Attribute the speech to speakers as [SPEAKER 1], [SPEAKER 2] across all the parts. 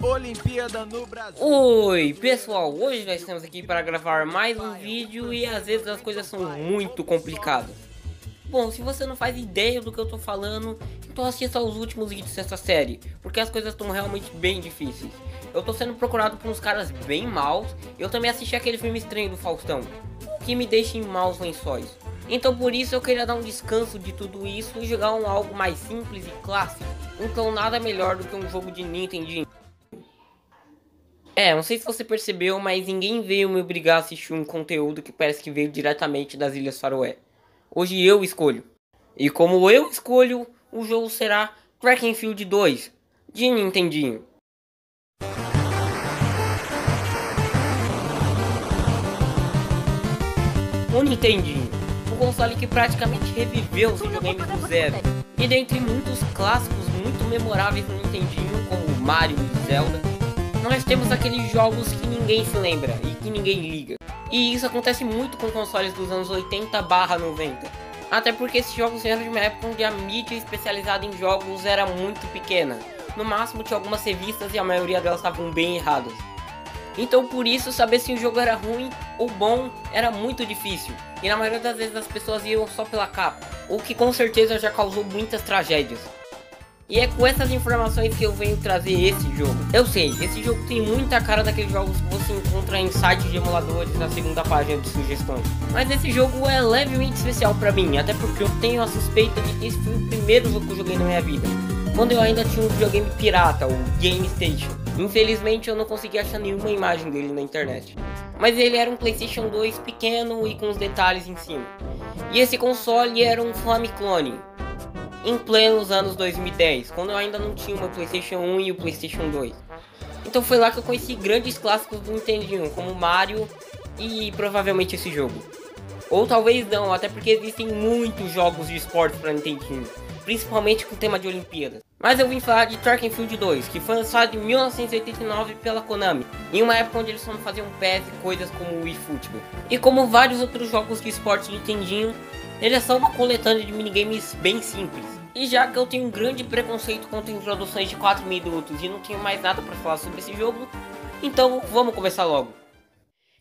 [SPEAKER 1] Olimpíada no Brasil.
[SPEAKER 2] Oi pessoal, hoje nós estamos aqui para gravar mais um vídeo e às vezes as coisas são muito complicadas. Bom, se você não faz ideia do que eu tô falando, então assista aos últimos vídeos dessa série, porque as coisas estão realmente bem difíceis. Eu tô sendo procurado por uns caras bem maus, eu também assisti aquele filme estranho do Faustão, que me deixa em maus lençóis. Então por isso eu queria dar um descanso de tudo isso e jogar algo mais simples e clássico. Então nada melhor do que um jogo de Nintendinho. Não sei se você percebeu, mas ninguém veio me obrigar a assistir um conteúdo que parece que veio diretamente das Ilhas Faroé. Hoje eu escolho. E como eu escolho, o jogo será Track and Field 2, de Nintendinho. O Nintendinho, o console que praticamente reviveu os videogames do zero. E dentre muitos clássicos muito memoráveis do Nintendinho, como Mario e Zelda, nós temos aqueles jogos que ninguém se lembra e que ninguém liga. E isso acontece muito com consoles dos anos 80/90. Até porque esses jogos vieram de uma época onde a mídia especializada em jogos era muito pequena. No máximo tinha algumas revistas e a maioria delas estavam bem erradas. Então por isso saber se o jogo era ruim ou bom era muito difícil. E na maioria das vezes as pessoas iam só pela capa, o que com certeza já causou muitas tragédias. E é com essas informações que eu venho trazer esse jogo. Eu sei, esse jogo tem muita cara daqueles jogos que você encontra em sites de emuladores na segunda página de sugestões. Mas esse jogo é levemente especial pra mim, até porque eu tenho a suspeita de que esse foi o primeiro jogo que eu joguei na minha vida, quando eu ainda tinha um videogame pirata, o Game Station. Infelizmente eu não consegui achar nenhuma imagem dele na internet. Mas ele era um PlayStation 2 pequeno e com os detalhes em cima. E esse console era um Famiclone, em plenos anos 2010, quando eu ainda não tinha uma PlayStation 1 e o PlayStation 2. Então foi lá que eu conheci grandes clássicos do Nintendinho, como Mario e provavelmente esse jogo. Ou talvez não, até porque existem muitos jogos de esportes para Nintendinho, principalmente com tema de Olimpíadas. Mas eu vim falar de Track and Field 2, que foi lançado em 1989 pela Konami, em uma época onde eles só faziam PES e coisas como o eFootball. E como vários outros jogos de esportes de Nintendinho, ele é só uma coletânea de minigames bem simples. E já que eu tenho um grande preconceito contra introduções de 4 minutos e não tenho mais nada para falar sobre esse jogo, então vamos começar logo.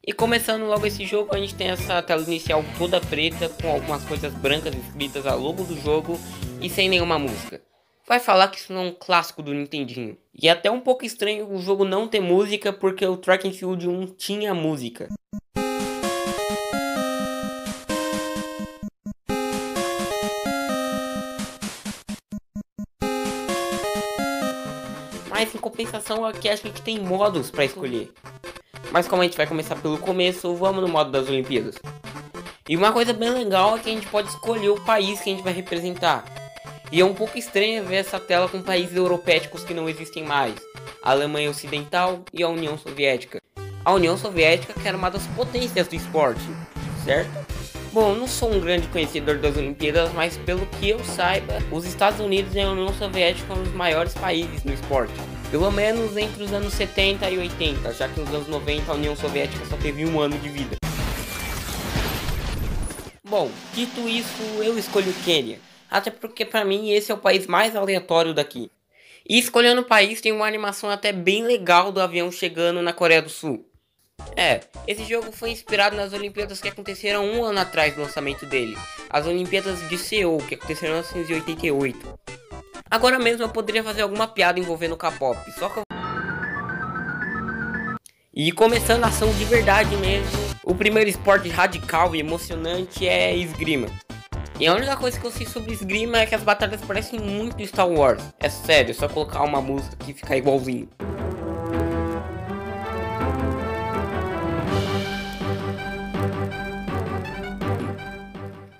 [SPEAKER 2] E começando logo esse jogo, a gente tem essa tela inicial toda preta, com algumas coisas brancas escritas a logo do jogo e sem nenhuma música. Vai falar que isso não é um clássico do Nintendinho. E é até um pouco estranho o jogo não ter música, porque o Track and Field 1 tinha música. Mas em compensação aqui a gente tem modos para escolher. Mas como a gente vai começar pelo começo, vamos no modo das Olimpíadas. E uma coisa bem legal é que a gente pode escolher o país que a gente vai representar. E é um pouco estranho ver essa tela com países europeicos que não existem mais. A Alemanha Ocidental e a União Soviética. A União Soviética que era uma das potências do esporte, certo? Bom, eu não sou um grande conhecedor das Olimpíadas, mas pelo que eu saiba, os Estados Unidos e a União Soviética são os maiores países no esporte. Pelo menos entre os anos 70 e 80, já que nos anos 90 a União Soviética só teve um ano de vida. Bom, dito isso, eu escolho o Quênia, até porque pra mim esse é o país mais aleatório daqui. E escolhendo o país tem uma animação até bem legal do avião chegando na Coreia do Sul. Esse jogo foi inspirado nas Olimpíadas que aconteceram um ano atrás do lançamento dele, as Olimpíadas de Seul, que aconteceram em 1988. Agora mesmo eu poderia fazer alguma piada envolvendo o K-pop, só que E começando a ação de verdade mesmo, o primeiro esporte radical e emocionante é esgrima. E a única coisa que eu sei sobre esgrima é que as batalhas parecem muito Star Wars. É sério, é só colocar uma música que fica igualzinho.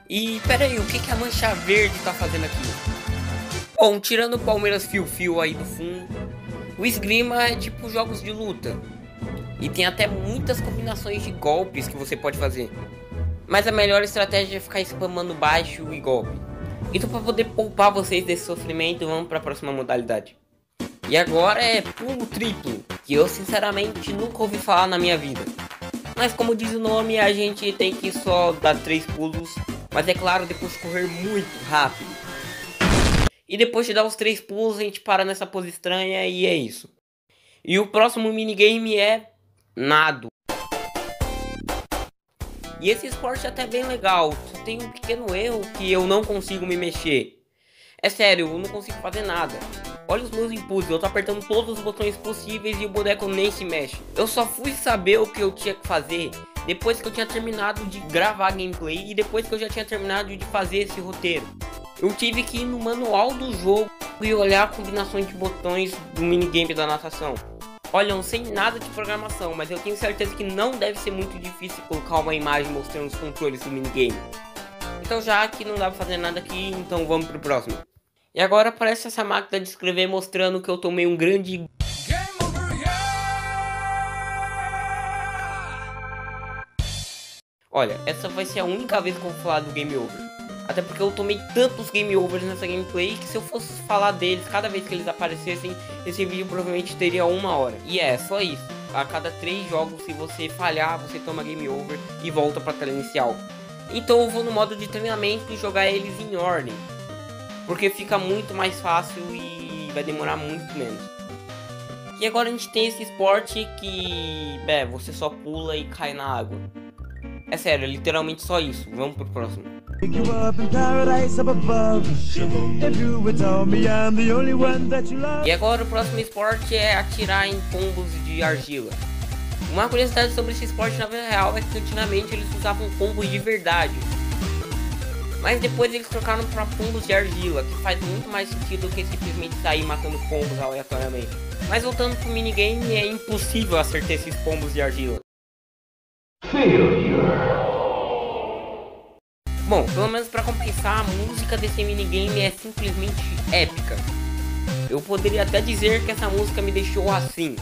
[SPEAKER 2] E peraí, o que a mancha verde tá fazendo aqui? Bom, tirando o Palmeiras fio-fio aí do fundo, o esgrima é tipo jogos de luta. E tem até muitas combinações de golpes que você pode fazer. Mas a melhor estratégia é ficar spamando baixo e golpe. Então para poder poupar vocês desse sofrimento, vamos para a próxima modalidade. E agora é pulo triplo, que eu sinceramente nunca ouvi falar na minha vida. Mas como diz o nome, a gente tem que só dar 3 pulos, mas é claro, depois correr muito rápido. E depois de dar os 3 pulos, a gente para nessa pose estranha e é isso. E o próximo minigame é nado. E esse esporte é até bem legal, só tem um pequeno erro que eu não consigo me mexer. É sério, eu não consigo fazer nada. Olha os meus impulsos, eu tô apertando todos os botões possíveis e o boneco nem se mexe. Eu só fui saber o que eu tinha que fazer depois que eu tinha terminado de gravar a gameplay e depois que eu já tinha terminado de fazer esse roteiro. Eu tive que ir no manual do jogo e olhar combinações de botões do minigame da natação. Olha, eu não sei nada de programação, mas eu tenho certeza que não deve ser muito difícil colocar uma imagem mostrando os controles do minigame. Então já que não dá pra fazer nada aqui, então vamos pro próximo. E agora aparece essa máquina de escrever mostrando que eu tomei um grande Game Over, yeah! Olha, essa vai ser a única vez que eu vou falar do Game Over. Até porque eu tomei tantos Game Overs nessa gameplay que se eu fosse falar deles cada vez que eles aparecessem, esse vídeo provavelmente teria 1 hora. E é só isso. A cada 3 jogos, se você falhar, você toma Game Over e volta pra tela inicial. Então eu vou no modo de treinamento e jogar eles em ordem. Porque fica muito mais fácil e vai demorar muito menos. E agora a gente tem esse esporte que você só pula e cai na água. É sério, é literalmente só isso. Vamos pro próximo. E agora o próximo esporte é atirar em pombos de argila. Uma curiosidade sobre esse esporte na vida real é que antigamente eles usavam pombos de verdade. Mas depois eles trocaram para pombos de argila, que faz muito mais sentido do que simplesmente sair matando pombos aleatoriamente. Mas voltando pro minigame, é impossível acertar esses pombos de argila. Bom, pelo menos para compensar, a música desse minigame é simplesmente épica. Eu poderia até dizer que essa música me deixou assim.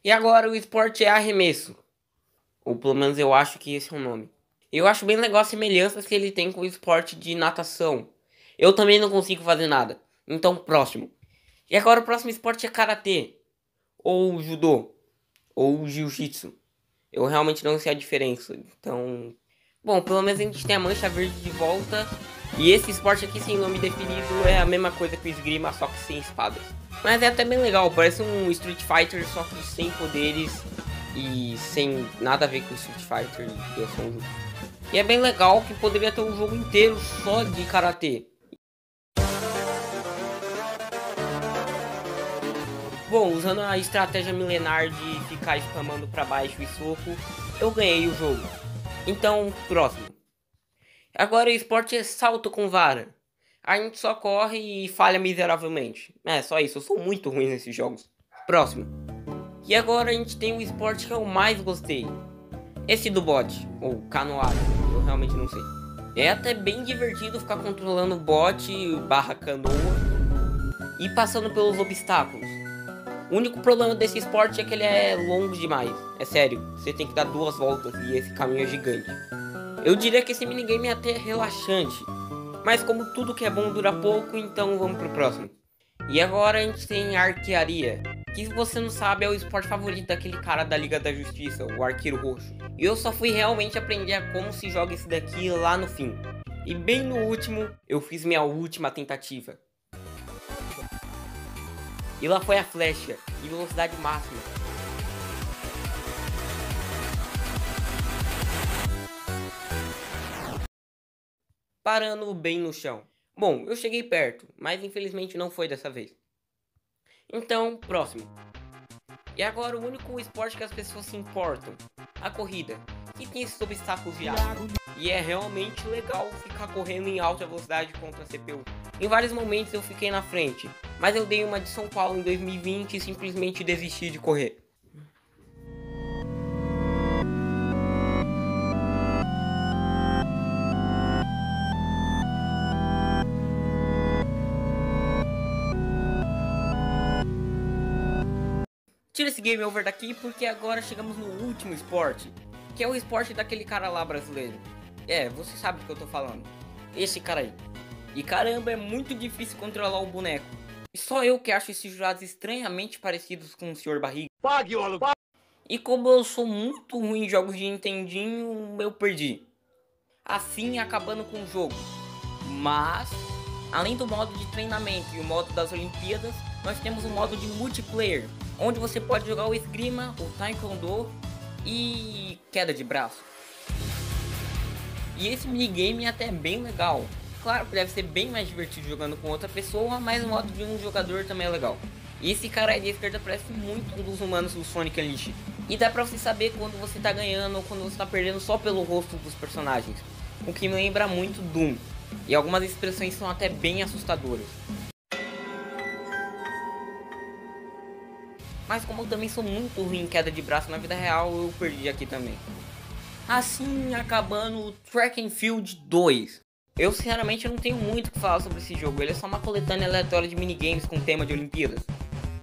[SPEAKER 2] E agora o esporte é arremesso. Ou pelo menos eu acho que esse é o nome. Eu acho bem legal as semelhanças que ele tem com o esporte de natação. Eu também não consigo fazer nada. Então, próximo. E agora o próximo esporte é karatê. Ou judô. Ou jiu-jitsu. Eu realmente não sei a diferença. Então... Bom, pelo menos a gente tem a mancha verde de volta. E esse esporte aqui sem nome definido é a mesma coisa que o esgrima, só que sem espadas. Mas é até bem legal, parece um Street Fighter, só que sem poderes e sem nada a ver com Street Fighter e ação. E é bem legal que poderia ter um jogo inteiro só de karatê. Bom, usando a estratégia milenar de ficar spamando pra baixo e soco, eu ganhei o jogo. Então, próximo. Agora o esporte é salto com vara. A gente só corre e falha miseravelmente. É, só isso, eu sou muito ruim nesses jogos. Próximo. E agora a gente tem o esporte que eu mais gostei. Esse do bote, ou canoada, eu realmente não sei. É até bem divertido ficar controlando o bote barra canoa e passando pelos obstáculos. O único problema desse esporte é que ele é longo demais. É sério, você tem que dar 2 voltas e esse caminho é gigante. Eu diria que esse minigame é até relaxante. Mas como tudo que é bom dura pouco, então vamos pro próximo. E agora a gente tem arquearia, que se você não sabe é o esporte favorito daquele cara da Liga da Justiça, o Arqueiro Roxo. E eu só fui realmente aprender a como se joga esse daqui lá no fim. E bem no último, eu fiz minha última tentativa. E lá foi a flecha, em velocidade máxima. Parando bem no chão. Bom, eu cheguei perto, mas infelizmente não foi dessa vez. Então, próximo. E agora o único esporte que as pessoas se importam. A corrida. que tem esses obstáculos de água. E é realmente legal ficar correndo em alta velocidade contra a CPU. Em vários momentos eu fiquei na frente, mas eu dei uma de São Paulo em 2020 e simplesmente desisti de correr. Tira esse game over daqui porque agora chegamos no último esporte, que é o esporte daquele cara lá brasileiro. É, você sabe do que eu tô falando. Esse cara aí. E caramba, é muito difícil controlar o boneco. E só eu que acho esses jurados estranhamente parecidos com o Sr. Barriga. E como eu sou muito ruim em jogos de Nintendinho, eu perdi. Assim acabando com o jogo. Mas, além do modo de treinamento e o modo das Olimpíadas, nós temos um modo de multiplayer, onde você pode jogar o esgrima, o taekwondo e queda de braço. E esse minigame é até bem legal. Claro que deve ser bem mais divertido jogando com outra pessoa, mas o modo de um jogador também é legal. E esse cara aí de esquerda parece muito um dos humanos do Sonic Unleashed. E dá pra você saber quando você tá ganhando ou quando você tá perdendo só pelo rosto dos personagens. O que me lembra muito Doom. E algumas expressões são até bem assustadoras. Mas como eu também sou muito ruim em queda de braço na vida real, eu perdi aqui também. Assim, acabando o Track and Field 2. Eu sinceramente não tenho muito o que falar sobre esse jogo, ele é só uma coletânea aleatória de minigames com tema de Olimpíadas.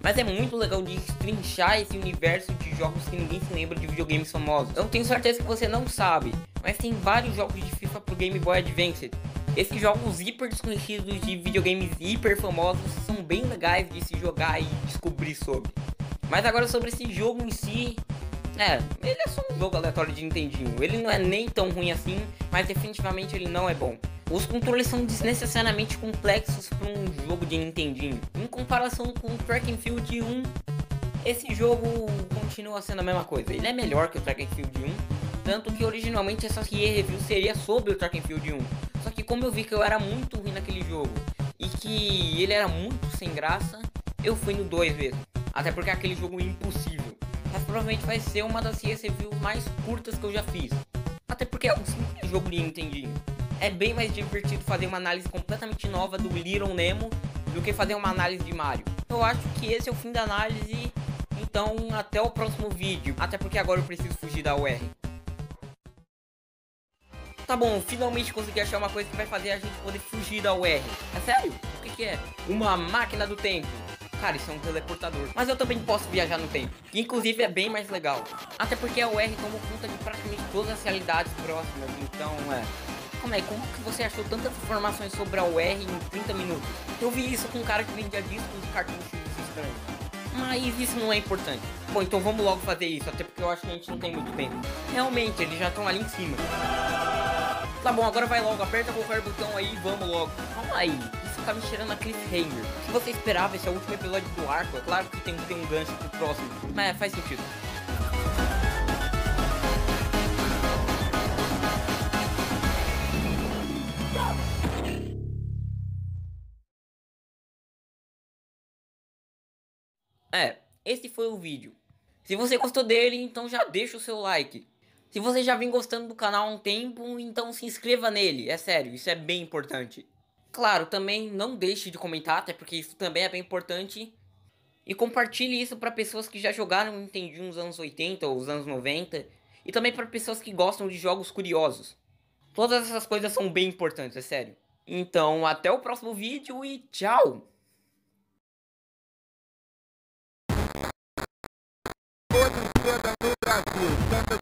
[SPEAKER 2] Mas é muito legal de destrinchar esse universo de jogos que ninguém se lembra de videogames famosos. Eu tenho certeza que você não sabe, mas tem vários jogos de FIFA pro Game Boy Advance. Esses jogos hiper desconhecidos de videogames hiper famosos são bem legais de se jogar e descobrir sobre. Mas agora sobre esse jogo em si, ele é só um jogo aleatório de Nintendinho. Ele não é nem tão ruim assim, mas definitivamente ele não é bom. Os controles são desnecessariamente complexos para um jogo de Nintendinho. Em comparação com o Track and Field 1, esse jogo continua sendo a mesma coisa. Ele é melhor que o Track and Field 1, tanto que originalmente essa review seria sobre o Track and Field 1. Só que como eu vi que eu era muito ruim naquele jogo e que ele era muito sem graça, eu fui no 2 mesmo. Até porque é aquele jogo impossível. Mas provavelmente vai ser uma das reviews mais curtas que eu já fiz. Até porque é um simples jogo de Nintendinho. É bem mais divertido fazer uma análise completamente nova do Little Nemo do que fazer uma análise de Mario. Eu acho que esse é o fim da análise. Então até o próximo vídeo. Até porque agora eu preciso fugir da UR. Tá bom, finalmente consegui achar uma coisa que vai fazer a gente poder fugir da UR. É sério? O que é? Uma máquina do tempo. Cara, isso é um teleportador. Mas eu também posso viajar no tempo, que inclusive é bem mais legal. Até porque a UR tomou conta de praticamente todas as realidades próximas. Então, Calma aí, como que você achou tantas informações sobre a UR em 30 minutos? Eu vi isso com um cara que vendia discos e cartuchos estranhos. Mas isso não é importante. Bom, então vamos logo fazer isso, até porque eu acho que a gente não tem muito tempo. Realmente, eles já estão ali em cima. Tá bom, agora vai logo, aperta qualquer botão aí e vamos logo. Calma aí, isso tá me cheirando a cliffhanger. O que você esperava? Esse é o último episódio do arco. É claro que tem que ter um gancho pro próximo, mas faz sentido. Esse foi o vídeo. Se você gostou dele, então já deixa o seu like. Se você já vem gostando do canal há um tempo, então se inscreva nele. É sério, isso é bem importante. Claro, também não deixe de comentar, até porque isso também é bem importante. E compartilhe isso para pessoas que já jogaram Nintendinho nos anos 80 ou os anos 90. E também para pessoas que gostam de jogos curiosos. Todas essas coisas são bem importantes, é sério. Então, até o próximo vídeo e tchau!
[SPEAKER 1] Olimpíada no Brasil.